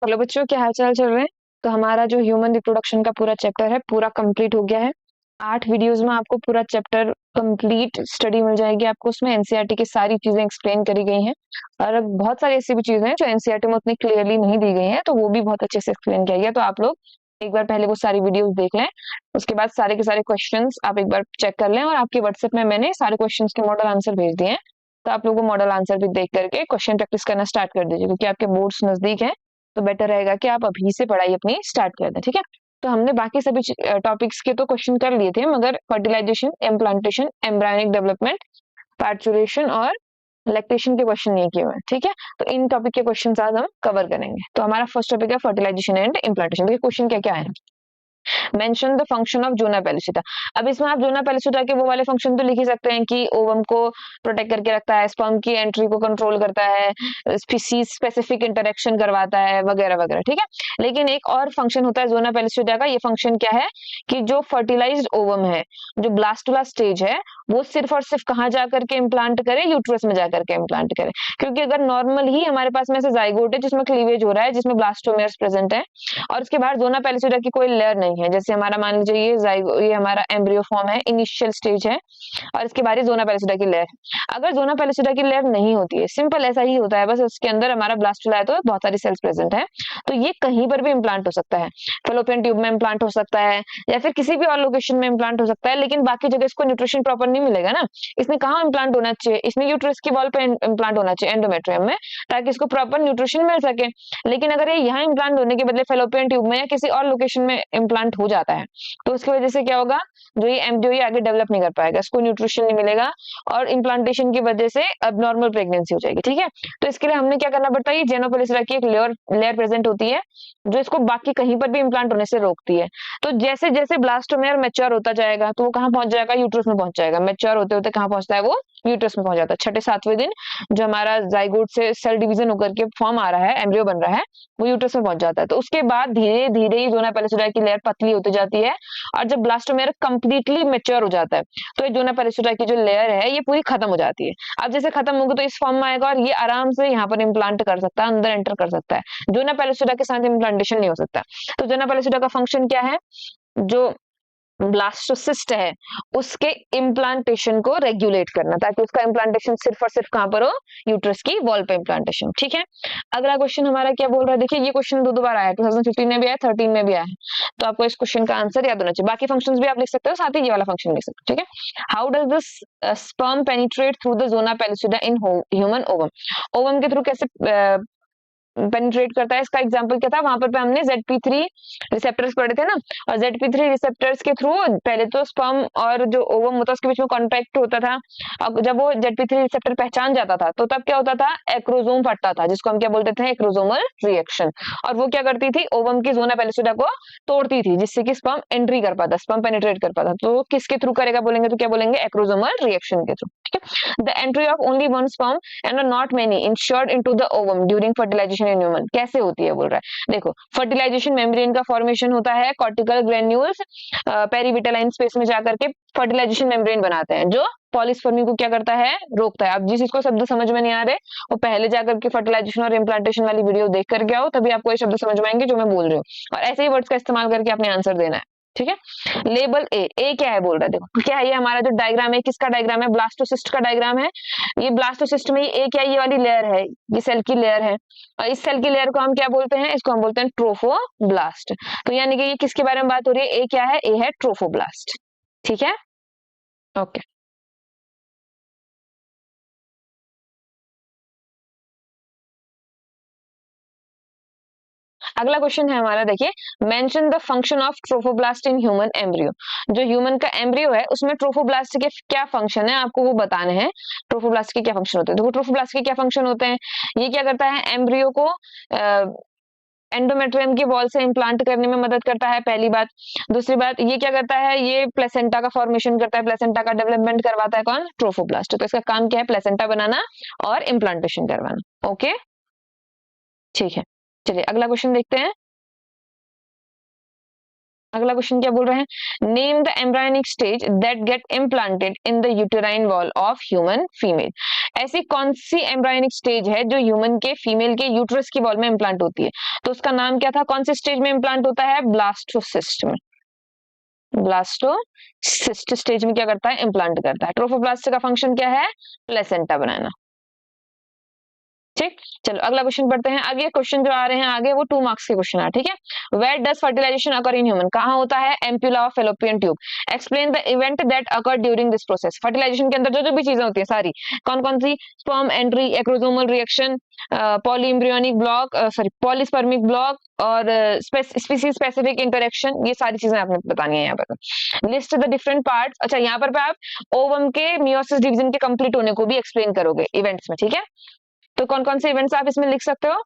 Hello बच्चों, क्या हाल चाल चल रहे हैं। तो हमारा जो ह्यूमन रिप्रोडक्शन का पूरा चैप्टर है पूरा कंप्लीट हो गया है। 8 वीडियोस में आपको पूरा चैप्टर कंप्लीट स्टडी मिल जाएगी। आपको उसमें एनसीईआरटी की सारी चीजें एक्सप्लेन करी गई हैं और बहुत सारी ऐसी भी चीजें हैं जो एनसीईआरटी में उतनी क्लियरली नहीं दी गई हैं, तो वो भी बहुत अच्छे से एक्सप्लेन किया गया। तो आप लोग एक बार पहले वो सारी वीडियोस देख लें, उसके बाद सारे के सारे क्वेश्चंस आप एक बार चेक कर लें। और आपके व्हाट्सएप में मैंने सारे क्वेश्चंस के मॉडल आंसर भेज दिए हैं, तो आप लोगों को मॉडल आंसर भी देख करके क्वेश्चन प्रैक्टिस करना स्टार्ट कर दीजिए, क्योंकि आपके बोर्ड्स नजदीक हैं। तो बेटर रहेगा कि आप अभी से पढ़ाई अपनी स्टार्ट कर दें, ठीक है। तो हमने बाकी सभी टॉपिक्स के तो क्वेश्चन कर लिए थे, मगर fertilisation, implantation, embryonic development, parturition और लैक्टेशन के क्वेश्चन नहीं किए हुए हैं, ठीक है। तो इन टॉपिक के क्वेश्चन आज हम कवर करेंगे। तो हमारा फर्स्ट टॉपिक है फर्टिलाइजेशन एंड इम्प्लांटेशन। देखिए क्वेश्चन क्या क्या है। मेंशन द फंक्शन ऑफ जोना पेलिसिटा। अब इसमें आप जोना पेलिसिटा के वो वाले फंक्शन तो लिख ही सकते हैं कि ओवम को प्रोटेक्ट करके रखता है, स्पर्म की एंट्री को कंट्रोल करता है, स्पीसीज स्पेसिफिक इंटरेक्शन करवाता है, वगैरह वगैरह, ठीक है। लेकिन एक और फंक्शन होता है जोना पेलिसिटा का। ये फंक्शन क्या है कि जो फर्टिलाइज्ड ओवम है, जो ब्लास्टुला स्टेज है, वो सिर्फ और सिर्फ कहाँ जाकर के इम्प्लांट करे, यूट्रस में जाकर के इम्प्लांट करे। क्योंकि अगर नॉर्मल ही हमारे पास में ऐसे जाइगोट है जिसमें क्लीवेज हो रहा है, जिसमें ब्लास्टोमेयर्स प्रेजेंट है, और उसके बाहर जोना पेलिसिटा की कोई लेयर नहीं है, जैसे हमारा मान लीजिए ये हमारा एम्ब्रियो फॉर्म है, इनिशियल स्टेज है, और इसके बाहर जोना पेलिसिटा की लेयर है। अगर जोना पेलिसिटा की लेयर नहीं होती है, सिंपल ऐसा ही होता है, बस उसके अंदर हमारा ब्लास्टुला है तो बहुत सारी सेल्स प्रेजेंट है, तो ये कहीं पर भी इम्प्लांट हो सकता है। फेलोपियन ट्यूब में इम्प्लांट हो सकता है, या फिर किसी भी और लोकेशन में इम्प्लांट हो सकता है, लेकिन बाकी जगह इसको न्यूट्रिशन प्रॉपर नहीं मिलेगा ना। इसमें कहाँ इम्प्लांट होना चाहिए, इसमें यूट्रस की वॉल पे इम्प्लांट होना चाहिए, एंडोमेट्रियम में, ताकि इसको प्रॉपर न्यूट्रिशन मिल सके। लेकिन अगर ये यहाँ इम्प्लांट होने के बदले फेलोपियन ट्यूब में या किसी और लोकेशन में इम्प्लांट हो जाता है, तो उसकी वजह से क्या होगा, जो ये आगे डेवलप नहीं कर पाएगा, इसको न्यूट्रिशन नहीं मिलेगा, और इम्प्लांटेशन की वजह से अबनॉर्मल प्रेगनेंसी हो जाएगी, ठीक है। तो इसके लिए हमने क्या करना पड़ता है, जेनोपेलिसिटा की एक लेयर प्रेजेंट होती है जो इसको बाकी कहीं पर भी इम्प्लांट होने से रोकती है। तो जैसे जैसे ब्लास्टोमेयर मैच्योर होता जाएगा, तो वो कहाँ पहुंच जाएगा, यूट्रस में पहुंच जाएगा। मैच्योर होते होते कहाँ पहुंचता है वो, यूट्रस में पहुंच जाता है। छठे सातवें दिन जो हमारा जाइगोट से सेल डिवीजन होकर के फॉर्म आ रहा है, एम्ब्रियो बन रहा है, वो यूट्रस में पहुंच जाता है। तो उसके बाद धीरे धीरे ये जोना पेलिसिटा की लेयर पतली होती जाती है, और जब ब्लास्टोमेयर कंप्लीटली मैच्योर हो जाता है, तो ये जोना पेलिसिटा की जो लेयर है ये पूरी खत्म हो जाती है। अब जैसे खत्म होगी तो इस फॉर्म में आएगा, और ये आराम से यहाँ पर इम्प्लांट कर सकता है, अंदर एंटर कर सकता है। जोना पेलिसिटा के साथ इम्प्लांटेशन नहीं हो सकता। तो जोना पेलिसिटा का फंक्शन क्या है, जो ब्लास्टोसिस्ट है उसके इम्प्लांटेशन को रेगुलेट करना, ताकि उसका इम्प्लांटेशन सिर्फ और सिर्फ कहां पर हो, यूट्रस की वॉल पे इम्प्लांटेशन, ठीक है। अगला क्वेश्चन हमारा क्या बोल रहा है, देखिए ये क्वेश्चन दो बार आया, 2015 में भी आया, 13 में भी आया है, तो आपको इस क्वेश्चन का आंसर याद होना चाहिए। बाकी फंक्शंस भी आप लिख सकते हो, साथ ही ये वाला फंक्शन लिख सकते हो, ठीक है। How does this sperm penetrate through the zona pellucida in human ovum. Ovum के थ्रू कैसे पेनिट्रेट करता है, इसका एग्जांपल क्या था, वहां पर हमने ZP3 रिसेप्टर्स पढ़े थे ना, और ZP3 रिसेप्टर्स के थ्रू पहले तो स्पर्म और जो ओवम होता है उसके बीच में कॉन्टैक्ट होता था। अब जब वो ZP3 रिसेप्टर पहचान जाता था, तो तब क्या होता था, एक्रोजोम फटता था, जिसको हम क्या बोलते थे, एक्रोजोमल रिएक्शन। और वो क्या करती थी, ओवम की जोना पेलिसिटा को तोड़ती थी, जिससे कि स्पर्म एंट्री कर पाता, स्पर्म पेनिट्रेट कर पाता। तो किसके थ्रू करेगा बोलेंगे, तो क्या बोलेंगे, एक्रोजोमल रिएक्शन के थ्रू, ठीक है। The entry of only one sperm and not many ensured into the ovum during fertilisation in human. कैसे होती है बोल रहा है, देखो फर्टिलाइजेशन मेम्ब्रेन का फॉर्मेशन होता है, कॉर्टिकल ग्रेन्यूल्स पेरीविटालाइन स्पेस में जाकर के फर्टिलाइजेशन मेम्ब्रेन बनाते हैं, जो पॉलीस्पर्मी को क्या करता है, रोकता है। अब जिस इसको शब्द समझ में नहीं आ रहे, वो पहले जाकर के फर्टिलाइजेशन और इम्प्लांटेशन वाली वीडियो देख करके आओ, तभी आपको ये शब्द समझ में आएंगे जो मैं बोल रही हूँ, और ऐसे ही वर्ड्स का इस्तेमाल करके आपने आंसर देना है, ठीक है। लेबल ए क्या है बोल रहा है, देखो क्या है, ये हमारा जो डायग्राम है, किसका डायग्राम है, ब्लास्टोसिस्ट का डायग्राम है। ये ब्लास्टोसिस्ट में ए क्या है, ये वाली लेयर है, ये सेल की लेयर है, और इस सेल की लेयर को हम क्या बोलते हैं, इसको हम बोलते हैं ट्रोफोब्लास्ट। तो यानी कि ये किसके बारे में बात हो रही है, ए क्या है, ए है ट्रोफोब्लास्ट, ठीक है, ओके। अगला क्वेश्चन है हमारा, देखिए mention the function of trophoblast in human embryo. जो ह्यूमन का एम्ब्रियो है उसमें ट्रोफोब्लास्ट के क्या फंक्शन है, आपको वो बताने हैं। ट्रोफोब्लास्ट के क्या फंक्शन होते हैं, देखो ट्रोफोब्लास्ट के क्या फंक्शन होते हैं। ये क्या करता है, एम्ब्रियो को एंडोमेट्रियम की वॉल से इम्प्लांट करने में मदद करता है, पहली बात। दूसरी बात, ये क्या करता है, ये प्लेसेंटा का फॉर्मेशन करता है, प्लेसेंटा का डेवलपमेंट करवाता है कौन, ट्रोफोब्लास्ट। तो इसका काम क्या है, प्लेसेंटा बनाना और इम्प्लांटेशन करवाना, ओके, ठीक है। चलिए अगला क्वेश्चन देखते हैं। अगला क्वेश्चन क्या बोल रहे हैं, name the embryonic stage that get implanted in the uterine wall of human female. ऐसी कौन सी एम्ब्रायोनिक स्टेज है जो ह्यूमन के फीमेल के यूट्रस की वॉल में इम्प्लांट होती है? तो उसका नाम क्या था, कौन सी स्टेज में इम्प्लांट होता है? ब्लास्टोसिस्ट में। ब्लास्टोसिस्ट स्टेज में क्या करता है? इम्प्लांट करता है। ट्रोफोब्लास्ट का फंक्शन क्या है? प्लेसेंटा बनाना। ठीक, चलो अगला क्वेश्चन पढ़ते हैं। अब ये क्वेश्चन जो आ रहे हैं आगे वो 2 मार्क्स के क्वेश्चन है, ठीक है। Where does fertilisation occur in human? कहाँ होता है? Ampulla of Fallopian tube. Explain the event that occur during this process. Fertilisation के अंदर जो जो भी चीजें होती है सारी, कौन कौन सी? Sperm entry, acrosomal reaction, polyembryonic block, sorry polyspermic block, और स्पीसीज स्पेसिफिक इंटरेक्शन, ये सारी चीजें आपने बतानी है यहाँ पर। List the different parts. अच्छा, यहाँ पर आप ओवम के मियोसिस डिवीजन के कंप्लीट होने को भी एक्सप्लेन करोगे इवेंट्स में, ठीक है। तो कौन कौन से इवेंट्स आप इसमें लिख सकते हो?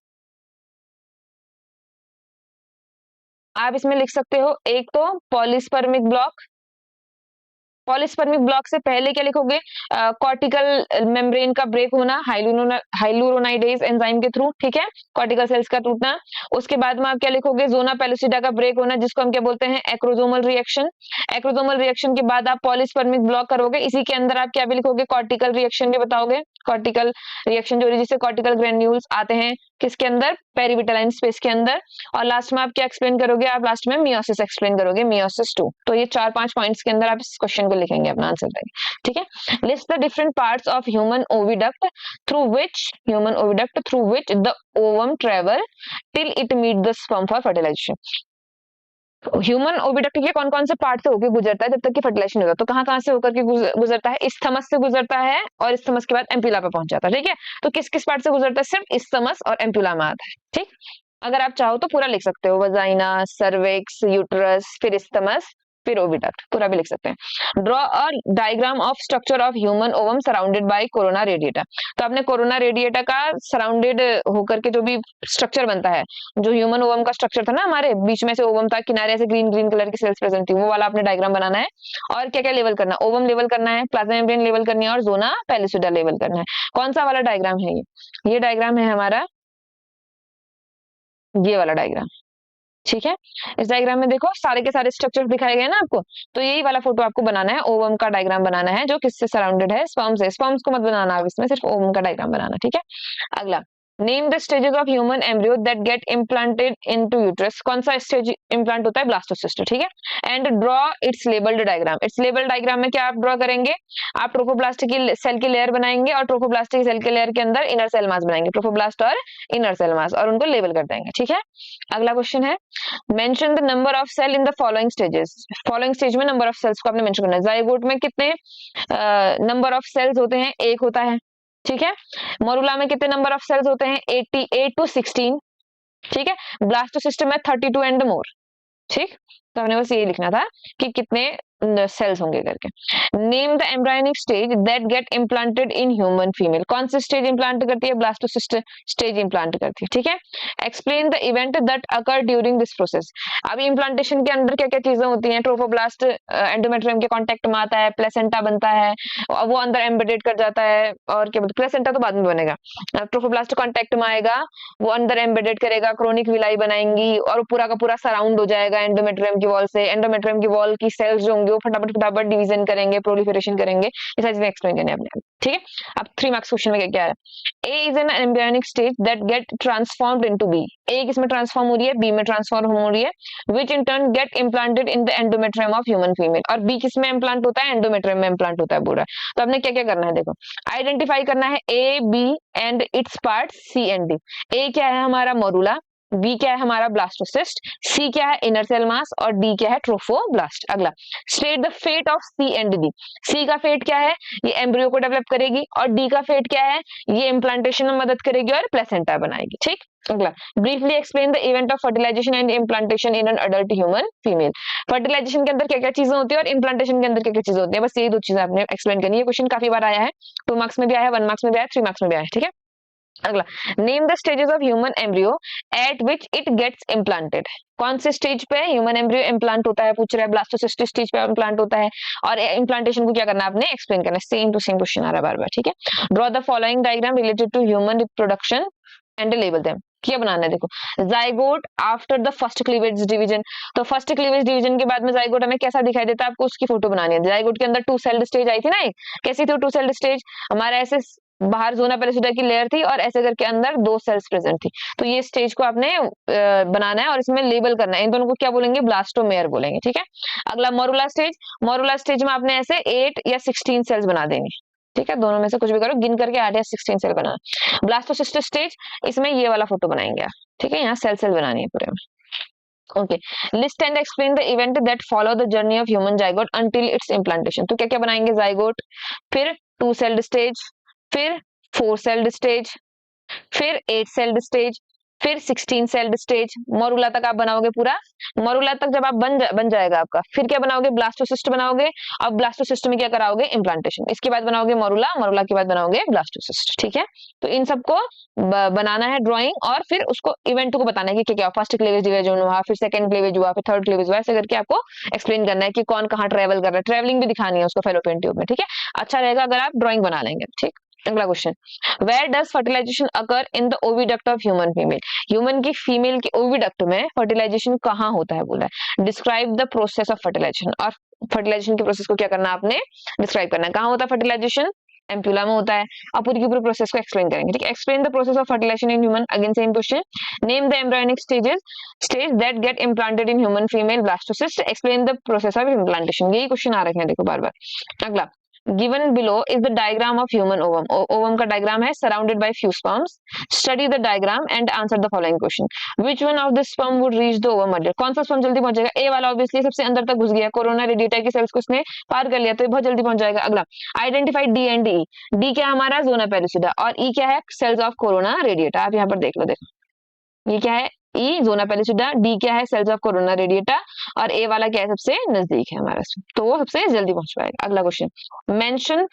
आप इसमें लिख सकते हो, एक तो पॉलीस्पर्मिक ब्लॉक। पॉलीस्पर्मिक ब्लॉक से पहले क्या लिखोगे? कॉर्टिकल मेम्ब्रेन का ब्रेक होना हाइलुरोनाइडेज एंजाइम के थ्रू, ठीक है, कॉर्टिकल सेल्स का टूटना। उसके बाद में आप क्या लिखोगे? जोना पेलुसिडा का ब्रेक होना, जिसको हम क्या बोलते हैं? Acrosomal reaction. एक्रोसोमल रिएक्शन के बाद आप पॉलीस्पर्मिक ब्लॉक करोगे, इसी के अंदर आप क्या भी लिखोगे? कॉर्टिकल रिएक्शन भी बताओगे। कॉर्टिकल रिएक्शन जो है जिससे कॉर्टिकल ग्रेन्यूल्स आते हैं किसके अंदर? पेरिविटालाइन स्पेस के अंदर। और लास्ट में आप क्या एक्सप्लेन करोगे? आप लास्ट में मियोसिस एक्सप्लेन करोगे, मियोसिस 2। तो ये 4-5 पॉइंट्स के अंदर आप इस क्वेश्चन को लिखेंगे, अपना आंसर देंगे, ठीक है। List the different parts of human oviduct through which the ovum travel till it meet the sperm for fertilisation. Human oviduct के कौन कौन से पार्ट से होकर गुजरता है जब तक कि फर्टिलाइजेशन होता है? तो कहाँ कहाँ से होकर के गुजरता है? इस्थमस से गुजरता है, और इस्थमस के बाद एम्प्यूला पे पहुंच जाता है, ठीक है। तो किस किस पार्ट से गुजरता है? सिर्फ इस्थमस और एम्प्यूला में आता है, ठीक। अगर आप चाहो तो पूरा लिख सकते हो, वजाइना, सर्विक्स, यूट्रस, फिर इस्थमस, फिर ओविडक्ट, पूरा भी लिख सकते हैं। Draw a diagram of structure of human ovum surrounded by corona radiata. तो आपने कोरोना रेडिएटा का सराउंडेड होकर के जो भी स्ट्रक्चर बनता है, जो ह्यूमन ओवम का स्ट्रक्चर था ना, हमारे बीच में से ओवम था, किनारे से ग्रीन ग्रीन कलर की सेल्स प्रेजेंट थी, वो वाला आपने डायग्राम बनाना है। और क्या क्या लेवल करना? ओवम लेवल करना है, प्लाज्मा मेम्ब्रेन लेवल करनी है, और जोना पेलिसुडा लेवल करना है। कौन सा वाला डायग्राम है ये डायग्राम है हमारा ये वाला डायग्राम, ठीक है। इस डायग्राम में देखो सारे के सारे स्ट्रक्चर दिखाए गए ना आपको, तो यही वाला फोटो आपको बनाना है, ओवम का डायग्राम बनाना है, जो किससे सराउंडेड है? स्पर्म से। स्पर्म्स को मत बनाना आप इसमें, सिर्फ ओवम का डायग्राम बनाना, ठीक है। अगला, name the stages of human embryo that get implanted into uterus. कौन सा स्टेज इम्प्लांट होता है? ब्लास्टोसिस्ट, ठीक है। And draw it's labelled diagram. It's labelled diagram में क्या आप ड्रॉ करेंगे? आप ट्रोफोब्लास्ट की सेल की लेयर बनाएंगे, और ट्रोफोब्लास्ट की सेल के लेयर के अंदर इनर सेल मास बनाएंगे, ट्रोफोब्लास्ट और इनर सेल मास, और उनको लेबल कर देंगे, ठीक है। अगला क्वेश्चन है, mention the number of cell in the following stages. Following stage में नंबर ऑफ सेल्स को आपने मेंशन करना है। जाइगोट में कितने नंबर ऑफ सेल्स होते हैं? 1 होता है, ठीक है। मोरुला में कितने नंबर ऑफ सेल्स होते हैं? 88 to 16, ठीक है। ब्लास्टोसिस्ट में 32 एंड मोर, ठीक। तो हमने बस ये लिखना था कि कितने सेल्स होंगे करके। Name the embryonic stage that get implanted in human female. कौन सी स्टेज इम्प्लांट करती है? ब्लास्टोसिस्ट स्टेज इम्प्लांट करती है, ठीक है। Explain the event that occur during this process. अभी इम्प्लांटेशन के अंदर क्या क्या चीजें होती हैं? ट्रोफोब्लास्ट एंडोमेट्रियम के कांटेक्ट में आता है, प्लेसेंटा बनता है, वो अंदर एम्बेडेड कर जाता है, और क्या बोलते, प्लेसेंटा तो बाद में बनेगा, ट्रोफोब्लास्ट कांटेक्ट में आएगा, वो अंदर एम्बेडेड करेगा, क्रोनिक विलाई बनाएंगी, और पूरा का पूरा सराउंड हो जाएगा एंडोमेट्रियम की वॉल से। एंडोमेट्रियम की वॉल की सेल्स जो होंगे वो फटाफट फटाफट डिवीजन करेंगे, प्रोलिफरेशन करेंगे, ये सारी चीजें एक्सप्लेन करनी है आपने, ठीक है। अब 3 मार्क्स क्वेश्चन में क्या है? A is an embryonic stage that get transformed into B. A किसमें ट्रांसफॉर्म हो रही है? बी में ट्रांसफॉर्म हो रही है, which in turn get implanted in the endometrium of human female. और बी किसमें इम्प्लांट होता है? एंडोमेट्रियम में इम्प्लांट होता है पूरा। तो आपने क्या क्या करना है? देखो, आइडेंटिफाई करना है A, B and its part C and D. A क्या है? हमारा मोरुला। बी क्या है? हमारा ब्लास्टोसिस्ट। सी क्या है? Inner cell mass. और डी क्या है? ट्रोफोब्लास्ट। अगला, state the fate of C and D. C का फेट क्या है? ये एम्ब्रियो को डेवलप करेगी। और डी का फेट क्या है? ये इम्प्लांटेशन में मदद करेगी और प्लेसेंटा बनाएगी, ठीक। अगला, briefly explain the event of fertilisation and implantation in an adult human female. Fertilisation के अंदर क्या क्या चीजें होती है और इम्प्लांटेशन के अंदर क्या क्या चीजें होती है, बस यही 2 चीजें आपने एक्सप्लेन करनी है। क्वेश्चन काफी बार आया है, 2 मार्क्स में भी आया है, 1 मार्क्स में भी आया है, 3 मार्क्स में भी आया है, ठीक है। अगला, name the stages of human embryo at which it gets implanted. कौन से स्टेज पे ह्यूमन एम्ब्रियो इम्प्लांट होता है पूछ रहा है? ब्लास्टोसिस्ट स्टेज पे इम्प्लांट होता है, और इम्प्लांटेशन को क्या करना है आपने? एक्सप्लेन करना है। सेम टू सेम क्वेश्चन आ रहा है बार बार, ठीक है। Draw the following diagram related to human reproduction and label them. क्या बनाना है देखो, zygote after the first cleavage division. तो फर्स्ट क्लीवेज डिवीजन के बाद में जाइगोट हमें कैसा दिखाई देता है, आपको उसकी फोटो बनानी है। जाइगोट के अंदर टू सेल्ड स्टेज आई थी ना, एक कैसी थी टू सेल्ड स्टेज, हमारा ऐसे बाहर जोना पेलिसिडा की लेयर थी और ऐसे करके अंदर दो सेल्स प्रेजेंट थी। तो ये स्टेज को आपने बनाना है और इसमें लेबल करना है, इन दोनों को क्या बोलेंगे, ब्लास्टोमेयर बोलेंगे, ठीक है। अगला मोरुला स्टेज, मोरुला स्टेज में आपने ऐसे 8 या 16 सेल्स बना देंगे, ठीक है, दोनों में से कुछ भी करो, गिन करके 8 या 16 सेल बनाना। ब्लास्टोसिस्ट स्टेज, इसमें ये वाला फोटो बनाएंगे आप, ठीक है, यहाँ सेल सेल बनानी है पूरे में। Okay, list and explain the event that follow the journey of human zygote until it's implantation. तो क्या क्या बनाएंगे, जाइगोट, फिर 2 सेल्ड स्टेज, फिर 4 सेल्ड स्टेज, फिर 8 सेल्ड स्टेज, फिर 16 सेल्ड स्टेज, मोरुला तक आप बनाओगे पूरा। मोरुला तक जब आप बन जाएगा आपका, फिर क्या बनाओगे, ब्लास्टोसिस्ट बनाओगे। अब ब्लास्टोसिस्ट में क्या कराओगे, इम्प्लांटेशन। इसके बाद बनाओगे मोरुला, मोरुला के बाद बनाओगे ब्लास्टोसिस्ट, ठीक है। तो इन सबको बनाना है ड्राइंग और फिर उसको इवेंट को बताना है कि क्या क्या फर्स्ट क्लीवेज डिवीजन हुआ, फिर सेकंड क्लीवेज हुआ, फिर थर्ड क्लीवेज हुआ, ऐसे करके आपको एक्सप्लेन करना है कि कौन कहाँ ट्रेवल कर रहा है, ट्रेवलिंग भी दिखानी है उसको फेलोपियन ट्यूब में, ठीक है। अच्छा रहेगा अगर आप ड्राइंग बना लेंगे, ठीक। अगला question, where does fertilisation occur in the oviduct of human female. Human की फीमेल के ओविडक्ट में फर्टिलाइजेशन कहाँ होता है बोला है। Describe the process of fertilisation, और फर्टिलाइजेशन के प्रोसेस को क्या करना है आपने, डिस्क्राइब करना है। कहाँ होता है फर्टिलाइजेशन, एम्प्यूला में होता है। अब पूरी की पूरी प्रोसेस को एक्सप्लेन करेंगे, ठीक है। Explain the process of fertilisation in human, again same question. Name the embryonic stage that get implanted in human female blastocyst, explain the process of implantation. यही क्वेश्चन आ रखे हैं देखो बार बार। अगला, given below is the diagram of human ovum, ovum का diagram है surrounded by few sperms, study the diagram and answer the following question, which one of the sperm would reach the ovum earlier। कौन सा sperm जल्दी पहुंचेगा, ए वाला obviously सबसे अंदर तक घुस गया, कोरोना रेडिएटा की सेल्स को उसने पार कर लिया तो ये बहुत जल्दी पहुंच जाएगा। अगला, identify D and E, D क्या है हमारा जोना पेलिसिडा और ई क्या है सेल्स ऑफ कोरोना रेडिएटा। आप यहाँ पर देख लो, देखो ये क्या है, ई जोना पेलिसिडा, डी क्या है सेल्स ऑफ कोरोना रेडिएटा और ए वाला क्या है सबसे नजदीक है हमारा, तो वो सबसे जल्दी पहुंच पाएगा। अगला question, mention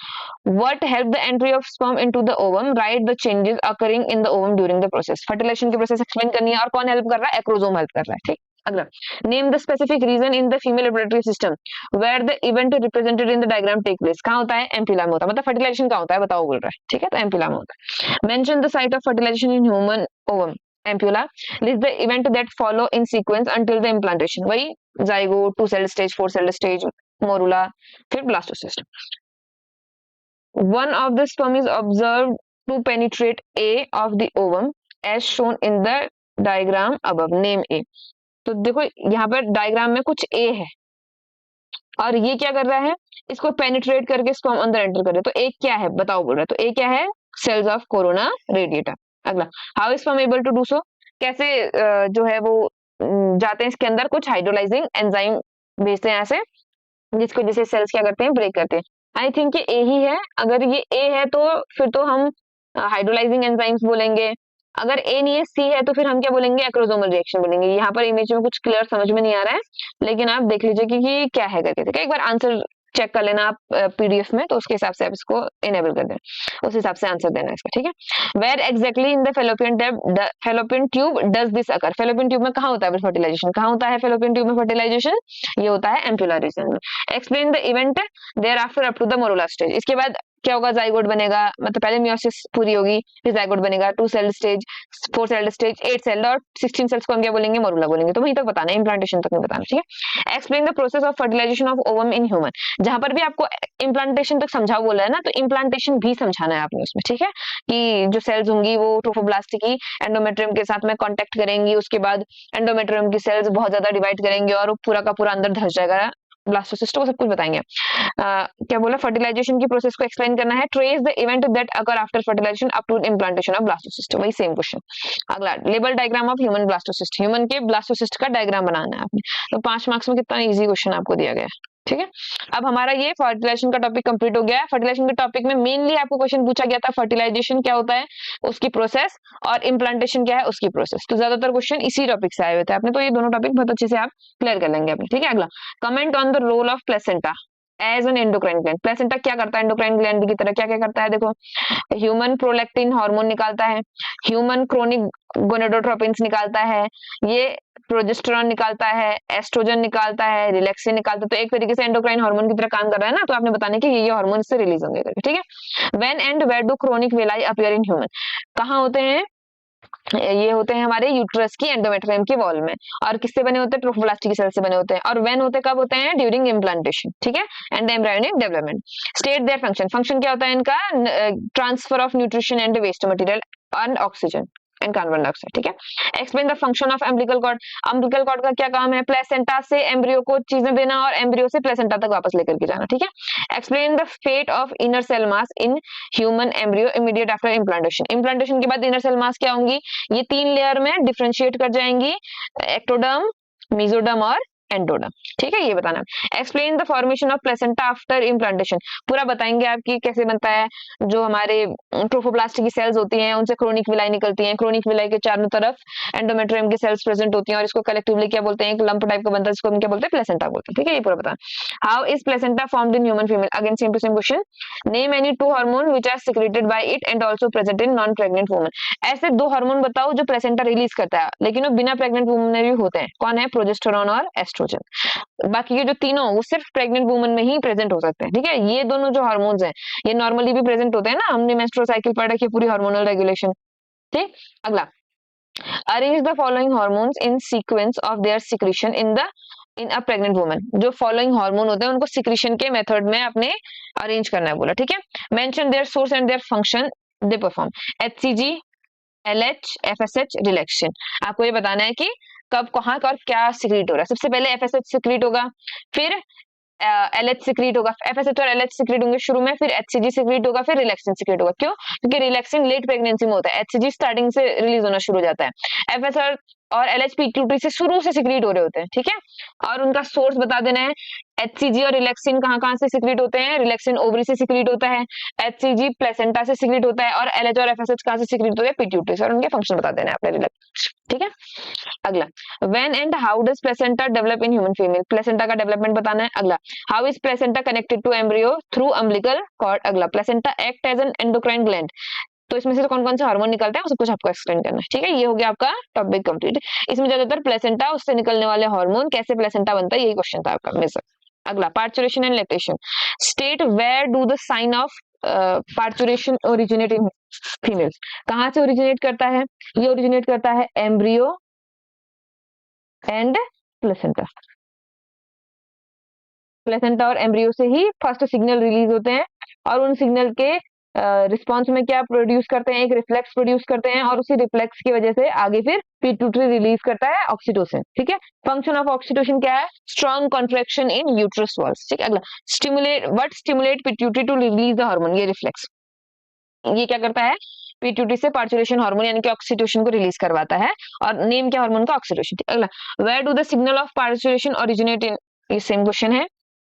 what help the entry of sperm into the ovum, write the changes occurring in the ovum during the process. Fertilisation की प्रोसेस एक्सप्लेन करनी है और कौन हेल्प कर रहा है, एक्रोसोम हेल्प कर रहा है, ठीक। अगला, name the specific region in the female reproductive system where the event represented in the diagram take place. कहाँ होता है, एम्प्यूला में होता है, मतलब फर्टिलाइजेशन कहाँ होता है बताओ बोल रहा है, ठीक है, तो एम्प्यूला में होता है। Mention the site of fertilisation in human ovum, ampulla. List the event that follow in sequence until the implantation, वही zygote, 2 celled stage, 4 celled stage, morula, फिर blastocyst. One of the sperm is observed to penetrate A of the ovum as shown in the diagram above. Name A। तो देखो यहाँ पर diagram में कुछ A है और ये क्या कर रहा है, इसको पेनिट्रेट करके स्पर्म अंदर एंटर कर रहा है, तो A क्या है बताओ बोल रहा है, तो A क्या है, सेल्स ऑफ कोरोना रेडिएटा। अगला, how is sperm able to do so, कैसे जो है वो जाते हैं इसके अंदर, कुछ हाइड्रोलाइजिंग एंजाइम भेजते हैं यहाँ से, जिसको जिसे सेल्स क्या करते हैं, ब्रेक करते हैं। आई थिंक ये ए ही है, अगर ये ए है तो फिर तो हम हाइड्रोलाइजिंग एंजाइम्स बोलेंगे, अगर ए नहीं है सी है तो फिर हम क्या बोलेंगे, एक्रोसोमल रिएक्शन बोलेंगे। यहाँ पर इमेज में कुछ क्लियर समझ में नहीं आ रहा है, लेकिन आप देख लीजिए कि क्या है करके, ठीक है। एक बार आंसर चेक कर लेना आप पीडीएफ में, तो उसके हिसाब से आप इसको इनेबल कर देना, उस हिसाब से आंसर देना इसका, ठीक है। Where exactly in the Fallopian tube does this occur, Fallopian tube में कहाँ होता है फर्टिलाइजेशन, कहाँ होता है फेलोपियन ट्यूब में फर्टिलाइजेशन, ये होता है एम्प्यूला रीजन में। Explain the event thereafter up to the morula stage, इसके बाद क्या होगा, जाइगोट बनेगा, मतलब पहले मियोसिस पूरी होगी, फिर जाइगोट बनेगा, 2 celled stage, 4 celled stage, 8 sailed और 16 सेल्स को हम क्या बोलेंगे, मोरुला बोलेंगे। तो वहीं तक बताना है, इम्प्लांटेशन तक नहीं बताना, ठीक है। Explain the process of fertilisation of ovum in human, जहां पर भी आपको इम्प्लांटेशन तक समझाओ बोला है ना, तो इम्प्लांटेशन भी समझाना है आपने उसमें, ठीक है, कि जो सेल्स होंगी वो ट्रोफोब्लास्ट की एंडोमेट्रियम के साथ में कांटेक्ट करेंगी, उसके बाद एंडोमेट्रियम की सेल्स बहुत ज्यादा डिवाइड करेंगे और वो पूरा का पूरा अंदर धस जाएगा ब्लास्टोसिस्ट, वो सब कुछ बताएंगे। क्या बोला, फर्टिलाइजेशन की प्रोसेस को एक्सप्लेन करना है। Trace the event that occur after fertilisation up to implantation of blastocyst, वही सेम क्वेश्चन। अगला, label diagram of human blastocyst, human के ब्लास्टोसिस्ट का डायग्राम बनाना है आपने, तो 5 मार्क्स में कितना इजी क्वेश्चन आपको दिया गया है, ठीक है। अब हमारा ये फर्टिलाइजेशन का टॉपिक कंप्लीट हो गया है। फर्टिलाइजेशन के टॉपिक में मेनली आपको क्वेश्चन पूछा गया था, फर्टिलाइजेशन क्या होता है उसकी प्रोसेस और इम्प्लांटेशन क्या है उसकी प्रोसेस, तो ज्यादातर क्वेश्चन इसी टॉपिक से आए हुए थे आपने, तो ये दोनों टॉपिक बहुत अच्छे से आप क्लियर कर लेंगे अपने, ठीक है। अगला, comment on the role of placenta as an endocrine gland, placenta क्या करता है एंडोक्राइन ग्लैंड की तरह, क्या क्या करता है देखो, ह्यूमन प्रोलैक्टिन हार्मोन निकालता है, ह्यूमन क्रोनिक गोनेडोट्रोपिन्स निकालता है, ये प्रोजेस्टेरॉन निकालता है, एस्ट्रोजन निकालता है, रिलैक्सिन निकालता है, तो एक तरीके से एंडोक्राइन हार्मोन की तरह काम कर रहा है ना, तो आपने बताने कि ये हार्मोन इससे रिलीज होंगे, ठीक है। When and where do chronic villi appear in human, कहाँ होते हैं ये होते हैं हमारे यूट्रस की एंडोमेट्रियम की वॉल में, और किससे बने होते हैं? ट्रोफोप्लास्ट की सेल से बने होते हैं। और वेन होते कब होते हैं? ड्यूरिंग इम्प्लांटेशन, ठीक है, and embryonic development. State their function, function क्या होता है इनका? Transfer of nutrition and waste material and oxygen and carbon dioxide, ठीक है। Explain the function of umbilical cord, umbilical cord का क्या काम है? प्लेसेंटा से एम्ब्रियो को चीजें देना और एम्ब्रियो से प्लेसेंटा तक वापस लेकर के जाना, ठीक है। Explain the fate of inner cell mass in human embryo immediate after implantation, implantation के बाद इनर सेल मास क्या होंगी? ये 3 लेयर में डिफरेंशिएट कर जाएंगी, एक्टोडर्म, मेसोडर्म और एंडोडर्म, ठीक है, ये बताना। Explain the formation of placenta after implantation, पूरा बताएंगे आपकी कैसे बनता है। जो हमारे ट्रोफोप्लास्ट की सेल्स होती हैं उनसे क्रोनिक विलाई निकलती हैं, क्रोनिक विलाई के चारों तरफ एंडोमेट्रियम की सेल्स प्रेजेंट होती हैं और इसको कलेक्टिवली क्या बोलते हैं? एक लंप टाइप का बनता है, इसको हम क्या बोलते हैं? प्लेसेंटा बोलते हैं, ठीक है, ये पूरा बताना। How is placenta formed in human female, again same to same question. Name any 2 hormone which are secreted by it and also present in non pregnant woman, ऐसे 2 हार्मोन बताओ जो प्लेसेंटा रिलीज करता है लेकिन वो बिना प्रेग्नेंट वुमन में भी होते हैं। कौन है? प्रोजेस्टेरोन और एस्ट्रोजन। बाकी के जो तीनों वो सिर्फ प्रेग्नेंट वुमन में ही प्रेजेंट हो सकते हैं, ठीक है। ये दोनों जो हार्मोन्स हैं ये नॉर्मली भी प्रेजेंट होते हैं ना, हमने मेंस्ट्रुअल साइकिल पढ़ रखी है पूरी, हार्मोनल रेगुलेशन, ठीक। अगला, arrange the following hormones in sequence of their secretion in a pregnant woman, जो फॉलोइंग हार्मोन होते हैं उनको सिक्रीशन के मेथड में अपने अरेंज करना है बोला, ठीक है। Mention their source and their function they perform, HCG, LH, FSH, relaxation. आपको ये बताना है कि कब, कहाँ और क्या सिक्रीट हो रहा है। सबसे पहले एफएसएच सिक्रीट होगा, फिर एलएच सिक्रीट होगा, एफएसएच और एलएच सिक्रीट होंगे शुरू में, फिर एचसीजी सिक्रीट होगा, फिर रिलैक्सिन सिक्रीट होगा। क्यों? क्योंकि रिलैक्सिन लेट प्रेगनेंसी में होता है, एचसीजी स्टार्टिंग से रिलीज होना शुरू हो जाता है। एफएसआर और एलएच पीट्यूटरी से शुरू से सिक्रीट हो रहे होते हैं, ठीक है। और उनका सोर्स बता देना है। एचसीजी और रिलैक्सिन कहाँ कहाँ से सिक्रीट होते हैं? रिलैक्सिन ओवरी से सिक्रीट होता है, एचसीजी प्लेसेंटा से सिक्रीट होता है, और एलएच और एफएसएच कहाँ से सिक्रीट होते हैं? पीट्यूटरी से, और उनके फंक्शन बता देना है अपने रिलैक्स, ठीक है। अगला, when and how does placenta develop in human female, placenta का डेवलपमेंट बताना है। अगला, how is placenta connected to embryo through umbilical cord. अगला, placenta act as an endocrine gland, तो इसमें से कौन कौन से हार्मोन निकलते हैं वो सब कुछ आपको एक्सप्लेन करना है, ठीक है। ये हो गया आपका टॉपिक कंप्लीट। इसमें ज्यादातर प्लेसेंटा, उससे निकलने वाले हार्मोन, कैसे प्लेसेंटा बनता है, यही क्वेश्चन था आपका मेजर। अगला, parturition and lactation, state where do the sign of parturition originate in females, कहाँ से ओरिजिनेट करता है? ये ओरिजिनेट करता है एम्ब्रियो एंड प्लेसेंटा, प्लेसेंटा और एम्ब्रियो से ही फर्स्ट सिग्नल रिलीज होते हैं, और उन सिग्नल के रिस्पॉन्स में क्या प्रोड्यूस करते हैं? एक रिफ्लेक्स प्रोड्यूस करते हैं, और उसी रिफ्लेक्स की वजह से आगे फिर पिट्यूटरी रिलीज करता है ऑक्सीटोसिन, ठीक है। फंक्शन ऑफ ऑक्सीटोसिन क्या है? Strong contraction in uterus walls, ठीक है। अगला, stimulate, what stimulate pituitary to release the hormone, ये रिफ्लेक्स, ये क्या करता है? पिट्यूटरी से पार्चुरेशन हार्मोन यानी कि ऑक्सीटोसिन को रिलीज करवाता है, और नेम क्या हार्मोन का? ऑक्सीटोसिन। अगला, where do the signal of parturition originate in, ये सेम क्वेश्चन है।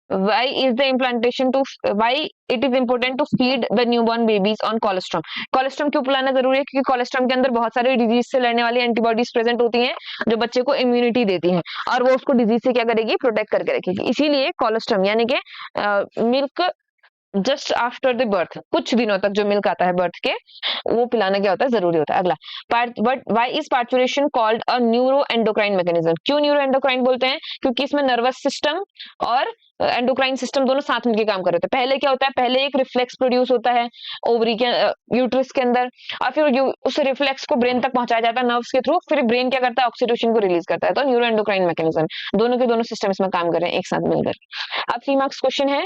why is the implantation to why it is important to feed the newborn babies on colostrum, colostrum क्यों पिलाना जरूरी है? क्योंकि कोलेस्ट्रम के अंदर बहुत सारे डिजीज से लड़ने वाली एंटीबॉडीज प्रेजेंट होती हैं जो बच्चे को इम्यूनिटी देती हैं, और वो उसको डिजीज से क्या करेगी? प्रोटेक्ट करके रखेगी। इसीलिए कोलेस्ट्रम यानी कि milk just after the birth, कुछ दिनों तक जो मिल्क आता है बर्थ के, वो पिलाना क्या होता है? जरूरी होता है। अगला, but why is parturition called a neuro endocrine mechanism, क्यों न्यूरो एंडोक्राइन बोलते हैं? क्योंकि इसमें नर्वस सिस्टम और एंडोक्राइन सिस्टम दोनों साथ मिलकर काम कर रहे होते हैं। पहले क्या होता है? पहले एक रिफ्लेक्स प्रोड्यूस होता है ओवरी के यूट्रस के अंदर, और फिर उस रिफ्लेक्स को ब्रेन तक पहुंचाया जाता है नर्व्स के थ्रू, फिर ब्रेन क्या करता है? ऑक्सीटोसिन को रिलीज करता है। तो न्यूरो एंडोक्राइन मैकेनिज्म, दोनों के दोनों सिस्टम इसमें काम कर रहे हैं एक साथ मिलकर। अब 3 मार्क्स क्वेश्चन है।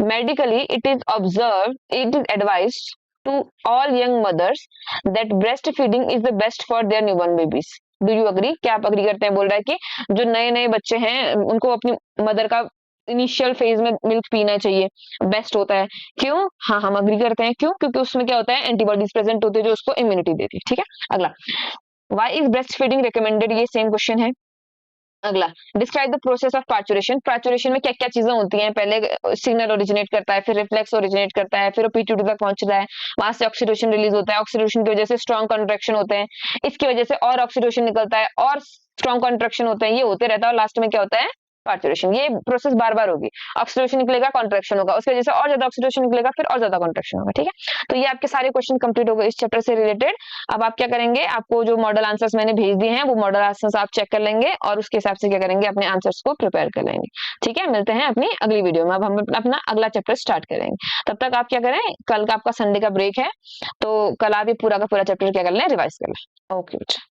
Medically it is observe, it is advised to all young mothers that breastfeeding is the best for their newborn babies. Do you agree? क्या आप अग्री करते हैं? बोल रहा है कि जो नए नए बच्चे हैं उनको अपनी मदर का इनिशियल फेज में मिल्क पीना चाहिए, बेस्ट होता है। क्यों? हाँ, हम अग्री करते हैं। क्यों? क्योंकि उसमें क्या होता है? एंटीबॉडीज प्रेजेंट होते हैं जो उसको इम्यूनिटी देती है, ठीक है। अगला, why is breast feeding recommended, ये सेम क्वेश्चन है। अगला, describe the process of parturition, parturition में क्या क्या चीजें होती हैं? पहले सिग्नल ओरिजिनेट करता है, फिर रिफ्लेक्स ओरिजिनेट करता है, फिर वो पीट्यूटरी तक पहुंचता है, वहां से ऑक्सीटोसिन रिलीज होता है, ऑक्सीटोसिन की वजह से स्ट्रॉन्ग कॉन्ट्रैक्शन होते हैं, इसकी वजह से और ऑक्सीटोसिन निकलता है और स्ट्रॉन्ग कॉन्ट्रैक्शन होते हैं, ये होते रहता है, और लास्ट में क्या होता है? पार्चुरेशन, ये प्रोसेस बार बार होगी। ऑक्सीडेशन निकलेगा, कॉन्ट्रैक्शन होगा, उसके वजह से और ज्यादा ऑक्सीडेशन निकलेगा, फिर और ज्यादा कॉन्ट्रैक्शन होगा। ठीक है, तो ये आपके सारे क्वेश्चन कंप्लीट हो गए इस चैप्टर से रिलेटेड। अब आप क्या करेंगे, आपको जो मॉडल आंसर्स मैंने भेज दिए हैं वो मॉडल आंसर्स आप चेक कर लेंगे और उसके हिसाब से क्या करेंगे, अपने आंसर्स को प्रिपेयर कर लेंगे। ठीक है, मिलते हैं अपनी अगली वीडियो में। अब हम अपना अगला चैप्टर स्टार्ट करेंगे। तब तक आप क्या करें, कल का आपका संडे का ब्रेक है, तो कल आप ये पूरा का पूरा चैप्टर क्या कर लें, रिवाइज कर लें। ओके बच्चा।